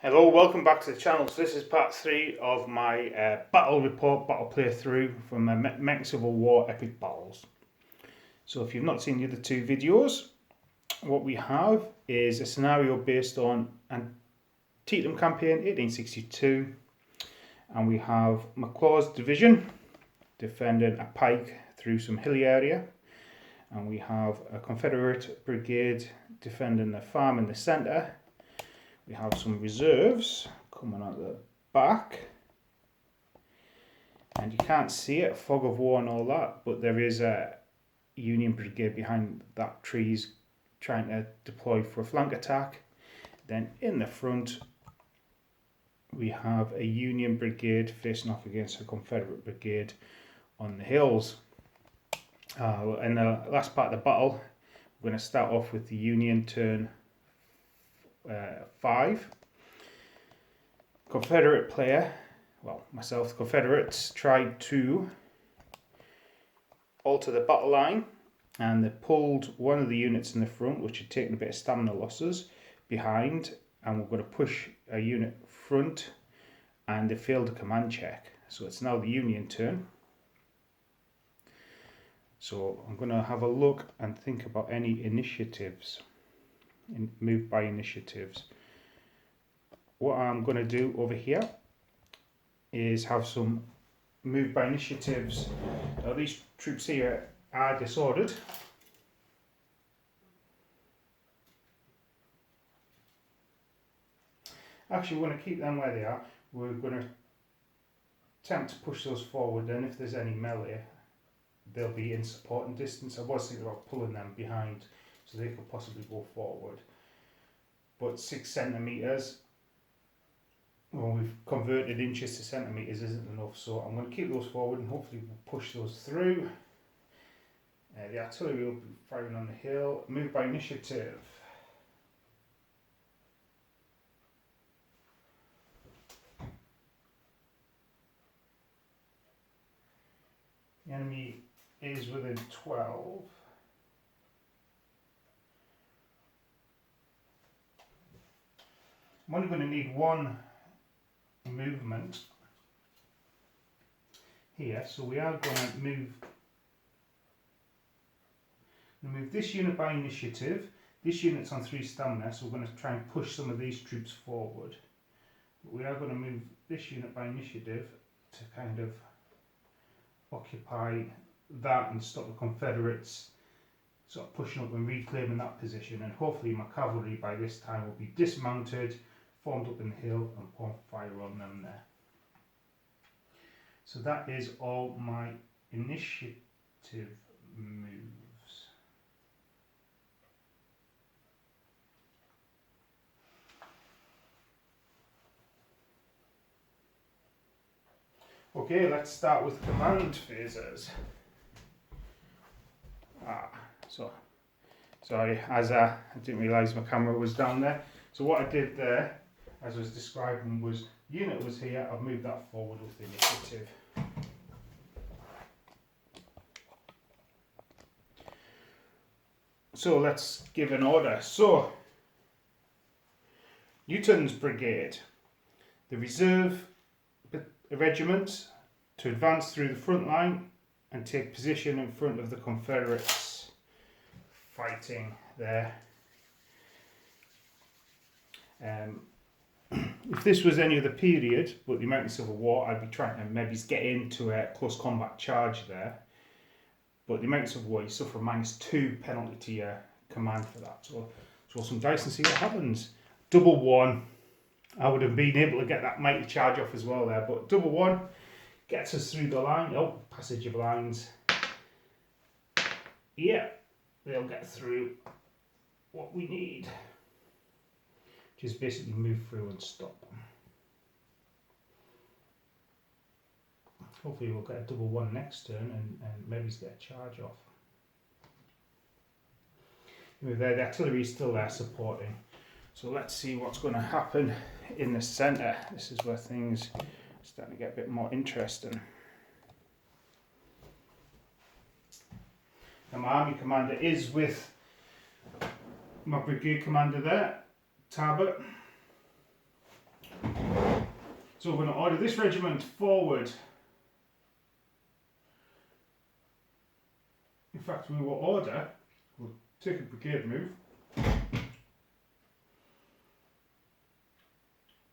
Hello, welcome back to the channel. So this is part 3 of my battle report, battle playthrough from my Mexican Civil War epic battles. So if you've not seen the other two videos, what we have is a scenario based on Antietam campaign 1862, and we have McLaw's division defending a pike through some hilly area, and we have a Confederate brigade defending the farm in the centre. We have some reserves coming out the back, and you can't see it, fog of war and all that, but there is a Union brigade behind that trees trying to deploy for a flank attack. Then in the front we have a Union brigade facing off against a Confederate brigade on the hills. In the last part of the battle, we're going to start off with the Union turn 5. Confederate player, well, myself, the Confederates, tried to alter the battle line, and they pulled one of the units in the front, which had taken a bit of stamina losses, behind, and we're going to push a unit front, and they failed a command check. So it's now the Union turn. So I'm going to have a look and think about any initiatives. Move by initiatives. What I'm going to do over here is have some move by initiatives. Now these troops here are disordered. Actually, we're going to keep them where they are. We're going to attempt to push those forward, and if there's any melee, they'll be in supporting distance. I was thinking about pulling them behind so they could possibly go forward. But 6 centimetres, when we've converted inches to centimetres, isn't enough. So I'm going to keep those forward and hopefully we'll push those through. The artillery will be firing on the hill. Move by initiative. The enemy is within 12. I'm only going to need one movement here, so we are going to move this unit by initiative. This unit's on 3 stamina, so we're going to try and push some of these troops forward. But we are going to move this unit by initiative to kind of occupy that and stop the Confederates sort of pushing up and reclaiming that position, and hopefully my cavalry by this time will be dismounted, formed up in the hill, and point fire on them there. So that is all my initiative moves. Okay, let's start with command phases. Sorry, I didn't realise my camera was down there. So what I did there, as I was describing, was unit was here, I've moved that forward with the initiative. So let's give an order. So, Newton's brigade, the reserve regiment, to advance through the front line and take position in front of the Confederates fighting there. If this was any other period, but the American Civil War, I'd be trying to maybe get into a close combat charge there. But the American Civil War, you suffer a -2 penalty to your command for that. So roll some dice and see what happens. Double 1, I would have been able to get that mighty charge off as well there. But double 1 gets us through the line. Oh, passage of lines. Yeah, they'll get through what we need. Just basically move through and stop. Hopefully we'll get a double 1 next turn and maybe get a charge off. There, the artillery is still there supporting. So let's see what's going to happen in the centre. This is where things are starting to get a bit more interesting. Now my army commander is with my brigade commander there, Talbot. So we're going to order this regiment forward. In fact, we will order, we'll take a brigade move.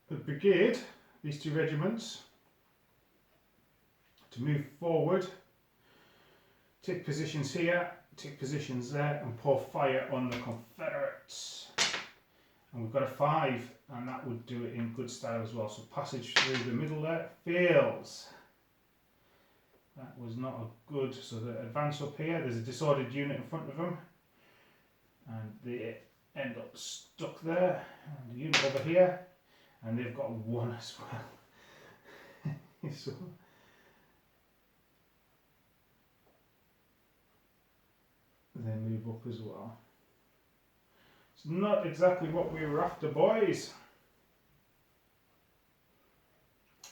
The brigade, these two regiments, to move forward, take positions here, take positions there, and pour fire on the Confederates. And we've got a 5, and that would do it in good style as well. So passage through the middle there fails. That was not a good. So the advance up here, there's a disordered unit in front of them, and they end up stuck there. And the unit over here, and they've got 1 as well. So they move up as well. It's not exactly what we were after, boys.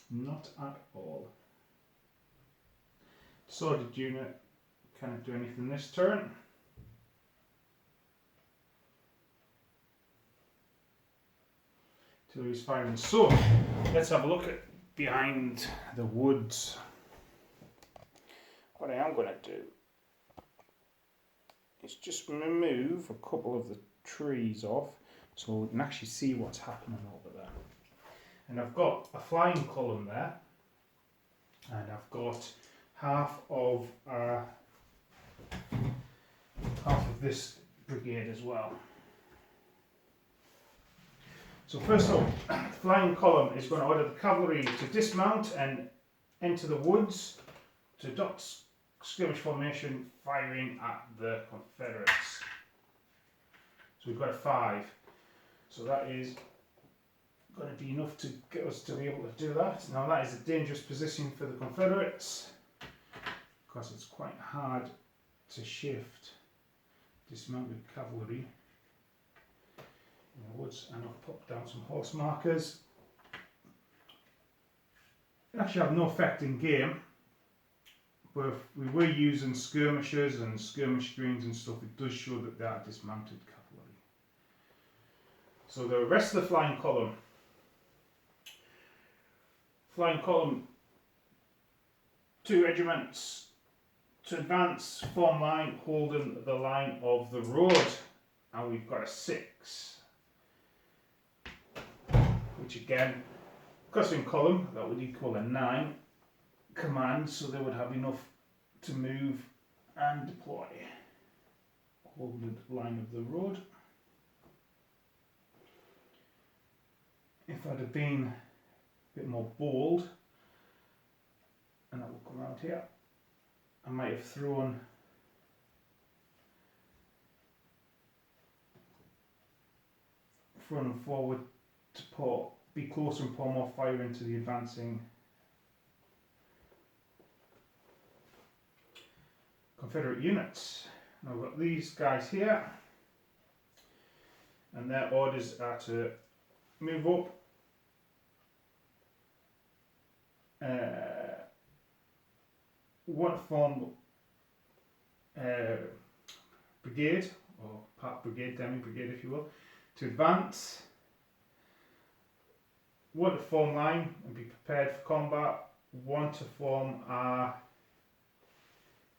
Not at all. Disordered unit can't do anything this turn. Artillery's firing. So let's have a look at behind the woods. What I am going to do is just remove a couple of the trees off so we can actually see what's happening over there. And I've got a flying column there, and I've got half of this brigade as well. So first of all, the flying column is going to order the cavalry to dismount and enter the woods to adopt skirmish formation, firing at the Confederates. So we've got a 5. So that is going to be enough to get us to be able to do that. Now that is a dangerous position for the Confederates because it's quite hard to shift dismounted cavalry in the woods. And I've popped down some horse markers. They actually have no effect in game, but if we were using skirmishers and skirmish screens and stuff, it does show that they are dismounted cavalry. So the rest of the flying column, two regiments to advance, form line, holding the line of the road, and we've got a 6, which again, crossing column, that would equal a 9 command, so they would have enough to move and deploy, holding the line of the road. If I'd have been a bit more bold, and that will come around here, I might have thrown front and forward to be closer and pour more fire into the advancing Confederate units. Now we've got these guys here, and their orders are to move up one form brigade, or part brigade, demi brigade if you will, to advance, one to form line and be prepared for combat, one to form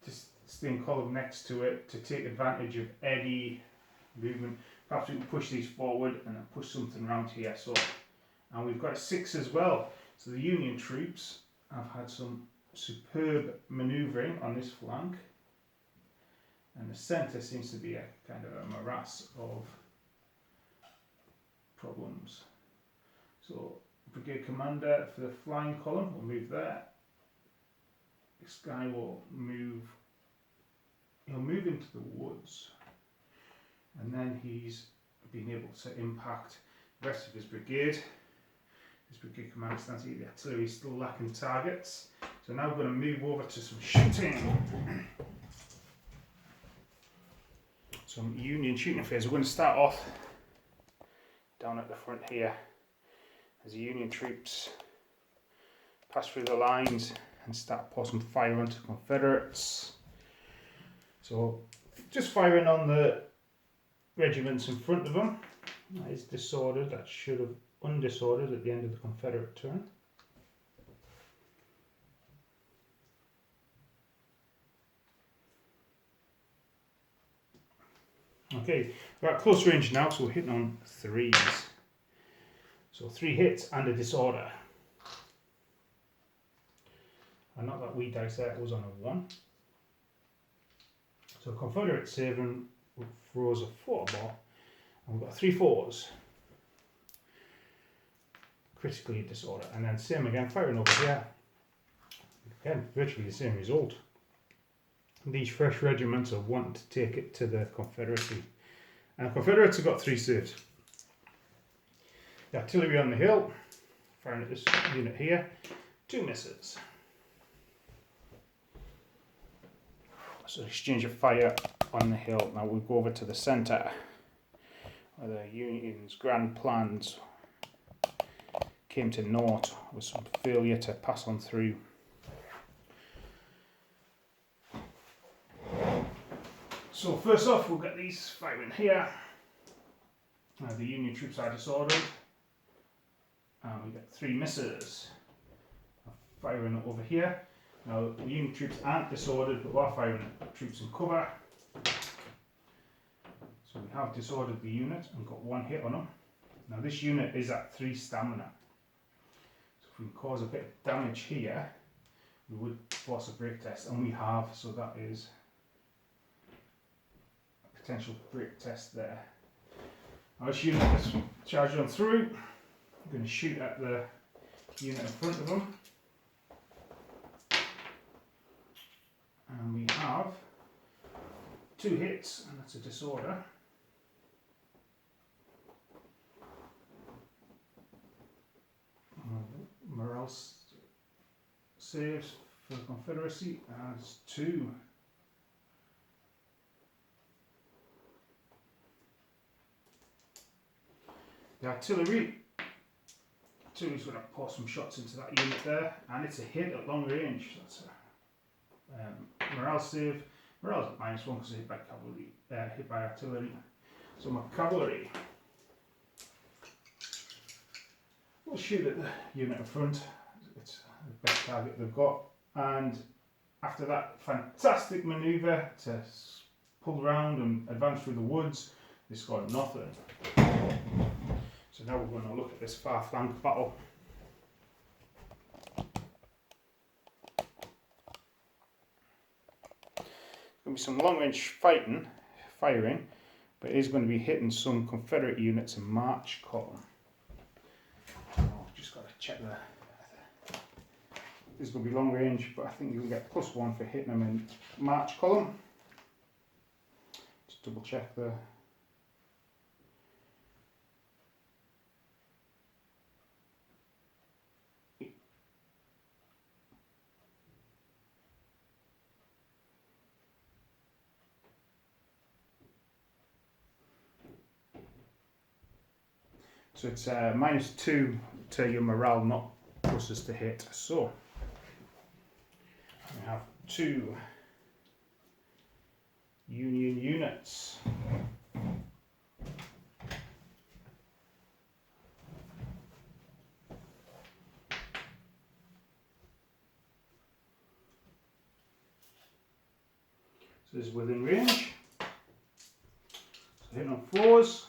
just stay in column next to it to take advantage of any movement. Perhaps we can push these forward and then push something around here. So, and we've got a 6 as well. So the Union troops have had some superb manoeuvring on this flank, and the centre seems to be a kind of a morass of problems. So brigade commander for the flying column will move there. This guy will move, he'll move into the woods, and then he's been able to impact the rest of his brigade. His brigade commander stands here, the artillery is still lacking targets. So now we're going to move over to some shooting. Some Union shooting phase. We're going to start off down at the front here as the Union troops pass through the lines and start pouring some fire onto the Confederates. So just firing on the regiments in front of them. That is disordered. That should have undisordered at the end of the Confederate turn. Okay, we're at close range now, so we're hitting on 3s. So 3 hits and a disorder. And not that wee dice there, it was on a 1. So Confederate saving throws a 4 ball, and we've got 3 4s. Critically disorder, and then same again, firing over here. Again, virtually the same result. These fresh regiments are wanting to take it to the Confederacy. And the Confederates have got 3 saves. The artillery on the hill, firing at this unit here, 2 misses. So exchange of fire on the hill. Now we'll go over to the centre, where the Union's grand plans came to naught with some failure to pass on through. So first off, we'll get these firing here. The Union troops are disordered, and we get 3 misses. Firing over here. Now the Union troops aren't disordered, but we're firing at troops in cover. So we have disordered the unit and got 1 hit on them. Now this unit is at 3 stamina. So if we can cause a bit of damage here, we would force a break test, and we have, so that is a potential break test there. Now this unit is charged on through. I'm going to shoot at the unit in front of them. And we have 2 hits, and that's a disorder. Morale saves for the Confederacy as 2. The artillery's going to pour some shots into that unit there, and it's a hit at long range. That's a morale save. Morale's at -1 because it's hit by cavalry, hit by artillery. So my cavalry will shoot at the unit in front. It's the best target they've got. And after that fantastic manoeuvre to pull around and advance through the woods, they scored nothing. So now we're going to look at this far flank battle. There's going to be some long range firing, but it is going to be hitting some Confederate units in march column. I've just got to check the. This is going to be long range, but I think you can get +1 for hitting them in march column. Just double check the. So it's -2 to your morale, not pluses to hit. So we have 2 Union units. So this is within range. So hitting on 4s.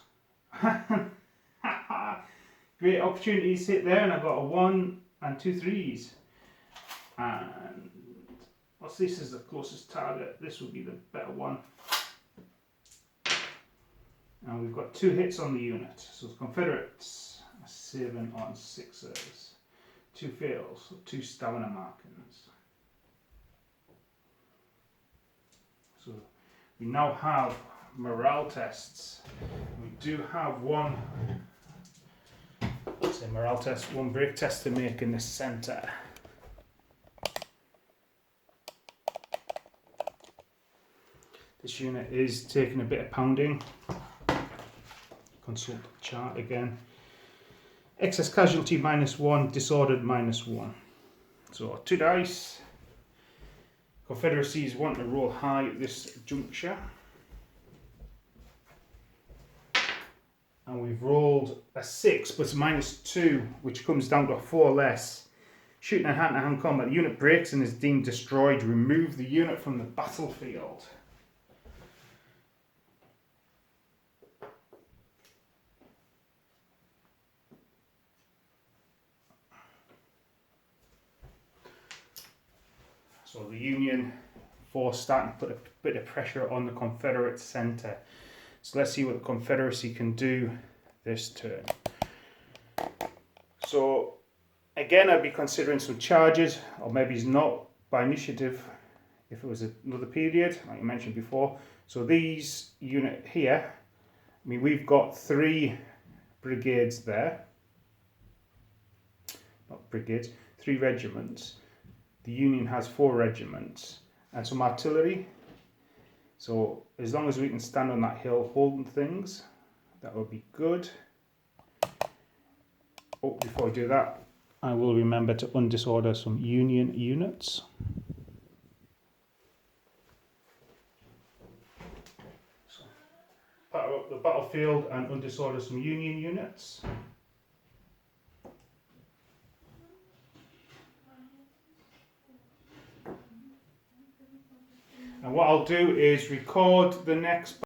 Great opportunities hit there, and I've got a 1 and 2 3s. And what's this is the closest target? This would be the better one. And we've got 2 hits on the unit. So the Confederates are saving on 6s. 2 fails, so 2 stamina markings. So we now have morale tests. We do have one. Say morale test, 1 break test to make in the centre. This unit is taking a bit of pounding. Consult the chart again. Excess casualty -1, disordered -1. So 2 dice. Confederacies want to roll high at this juncture. And we've rolled a 6, but it's -2, which comes down to a 4 less. Shooting in hand-to-hand combat, the unit breaks and is deemed destroyed. Remove the unit from the battlefield. So the Union force starting to put a bit of pressure on the Confederate centre. So let's see what the Confederacy can do this turn. So again, I'd be considering some charges, or maybe it's not by initiative if it was another period, like I mentioned before. So these unit here, I mean, we've got 3 brigades there. Not brigades, 3 regiments. The Union has 4 regiments and some artillery. So as long as we can stand on that hill holding things, that would be good. Oh, before I do that, I will remember to undisorder some Union units. So, pattern up the battlefield and undisorder some Union units. And what I'll do is record the next